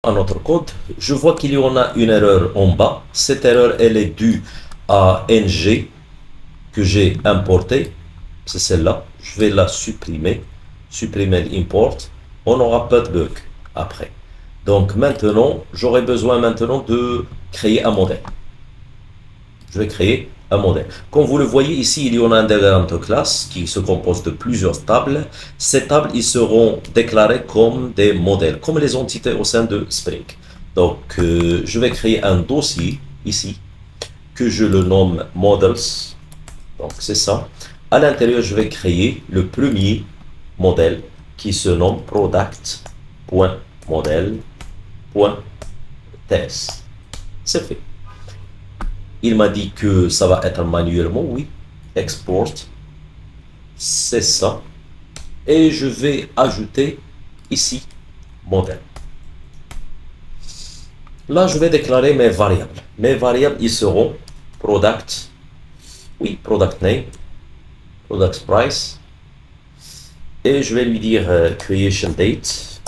à notre code. Je vois qu'il y en a une erreur en bas. Cette erreur, elle est due à ng que j'ai importé. C'est celle-là. Je vais la supprimer. Supprimer l'import. On n'aura pas de bug après. Donc maintenant, j'aurai besoin maintenant de créer un modèle. Je vais créer un modèle. Comme vous le voyez ici, il y en a un diagramme de classe qui se compose de plusieurs tables. Ces tables, ils seront déclarées comme des modèles, comme les entités au sein de Spring. Donc, je vais créer un dossier ici que je le nomme models. Donc, c'est ça. À l'intérieur, je vais créer le premier modèle qui se nomme product.model.ts. C'est fait. Il m'a dit que ça va être manuellement, oui. Export, c'est ça. Et je vais ajouter ici modèle. Là, je vais déclarer mes variables. Mes variables, ils seront product, oui, product name, product price. Et je vais lui dire creation date,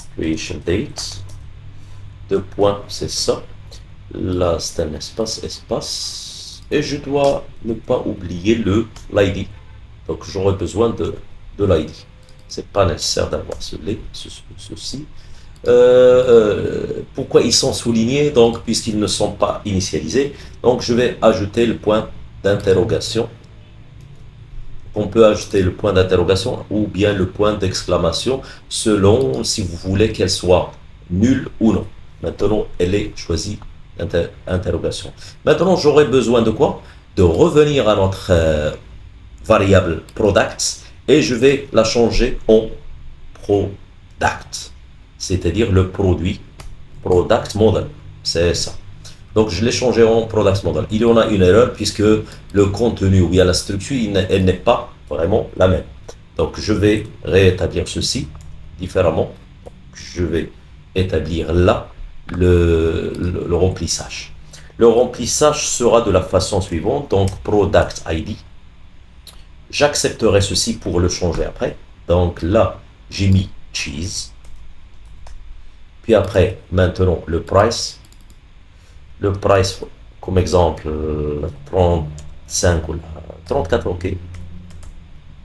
deux points, c'est ça. Là, c'est un espace, espace. Et je dois ne pas oublier l'ID. Donc, j'aurai besoin de l'ID. C'est pas nécessaire d'avoir ceci. Pourquoi ils sont soulignés? Donc, puisqu'ils ne sont pas initialisés. Donc, je vais ajouter le point d'interrogation. On peut ajouter le point d'interrogation ou bien le point d'exclamation selon si vous voulez qu'elle soit nulle ou non. Maintenant, elle est choisie interrogation. Maintenant, j'aurai besoin de quoi? De revenir à notre variable product et je vais la changer en product, c'est-à-dire le produit product model. C'est ça. Donc, je l'ai changé en product model. Il y en a une erreur puisque le contenu ou bien la structure, elle n'est pas vraiment la même. Donc, je vais réétablir ceci différemment. Je vais établir là le remplissage. Le remplissage sera de la façon suivante. Donc, product ID. J'accepterai ceci pour le changer après. Donc là, j'ai mis cheese. Puis après, maintenant, le price. Le price, comme exemple, 35 ou 34, ok.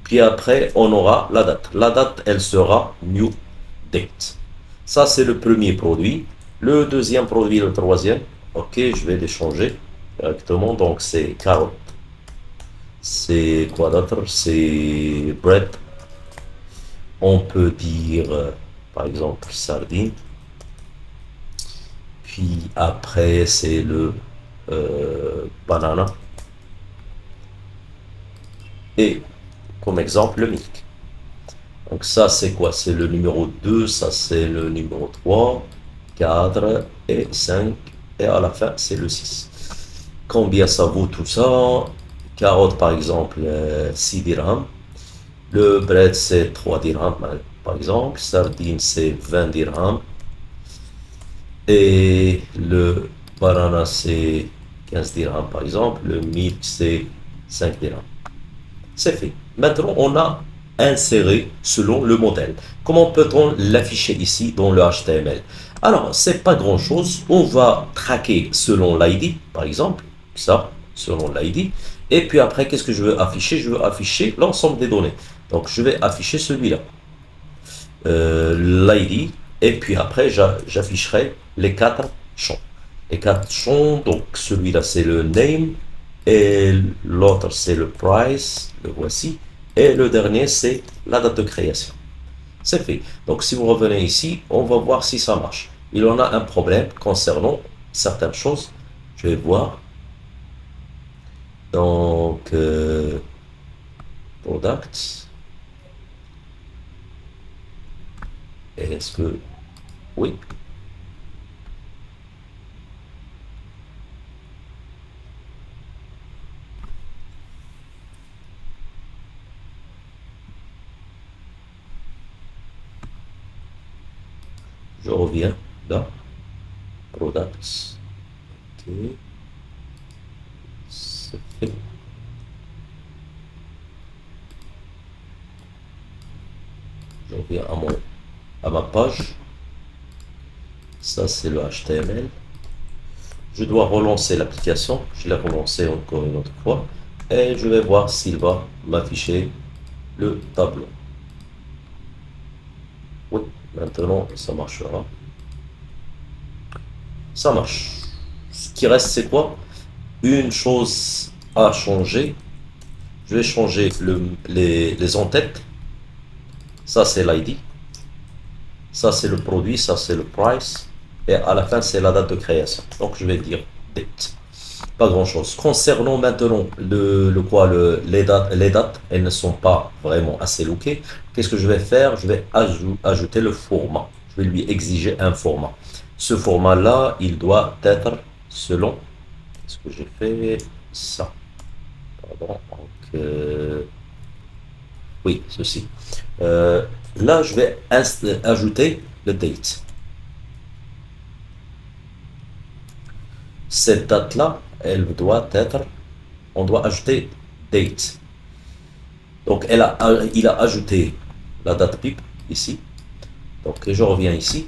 Puis après, on aura la date. La date, elle sera new date. Ça, c'est le premier produit. Le deuxième produit, le troisième. Ok, je vais les changer directement. Donc, c'est carotte. C'est quoi d'autre? C'est bread. On peut dire, par exemple, sardine. Puis après, c'est le banana. Et comme exemple, le milk. Donc ça, c'est quoi? C'est le numéro 2, ça c'est le numéro 3, 4 et 5. Et à la fin, c'est le 6. Combien ça vaut tout ça? Carotte, par exemple, 6 dirhams. Le bread, c'est 3 dirhams, par exemple. Sardine, c'est 20 dirhams. Et le banana, c'est 15 dirhams, par exemple. Le milk, c'est 5 dirhams. C'est fait. Maintenant, on a inséré selon le modèle. Comment peut-on l'afficher ici dans le HTML? Alors, c'est pas grand-chose. On va traquer selon l'ID, par exemple. Ça, selon l'ID. Et puis après, qu'est-ce que je veux afficher? Je veux afficher l'ensemble des données. Donc, je vais afficher celui-là. L'ID. Et puis après, j'afficherai les 4 champs. Les 4 champs, donc celui-là, c'est le name. Et l'autre, c'est le price. Le voici. Et le dernier, c'est la date de création. C'est fait. Donc, si vous revenez ici, on va voir si ça marche. Il y en a un problème concernant certaines choses. Je vais voir. Donc, product. Est-ce que... Oui. Je reviens là. Products. Ok. C'est fait. Je reviens à ma page. Ça, c'est le HTML. Je dois relancer l'application. Je l'ai relancé encore une autre fois. Et je vais voir s'il va m'afficher le tableau. Oui, maintenant, ça marchera. Ça marche. Ce qui reste, c'est quoi? Une chose à changer. Je vais changer les en-têtes. Ça, c'est l'ID. Ça, c'est le produit. Ça, c'est le price. Et à la fin, c'est la date de création. Donc, je vais dire date. Pas grand-chose. Concernant maintenant les dates, elles ne sont pas vraiment assez lookées. Qu'est-ce que je vais faire? Je vais ajouter le format. Je vais lui exiger un format. Ce format-là, il doit être selon ce que j'ai fait. Ça. Pardon. Donc, oui, ceci. Là, je vais ajouter le date. Cette date-là, elle doit être, on doit ajouter date. Donc, il a ajouté la date pipe ici. Donc, je reviens ici.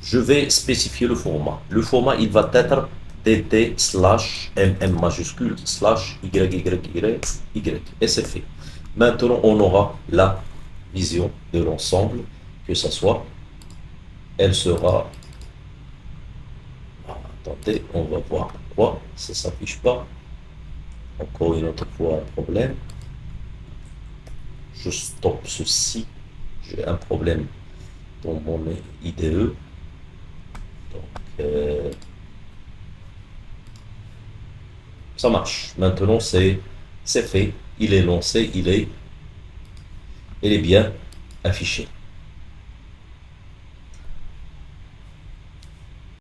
Je vais spécifier le format. Le format, il va être dt slash mm majuscule slash yyyy. Et c'est fait. Maintenant, on aura la vision de l'ensemble, que ce soit, elle sera. Attendez, on va voir pourquoi ça ne s'affiche pas. Encore une autre fois, un problème. Je stoppe ceci. J'ai un problème dans mon IDE. Donc, ça marche. Maintenant, c'est fait. Il est lancé. Il est bien affiché.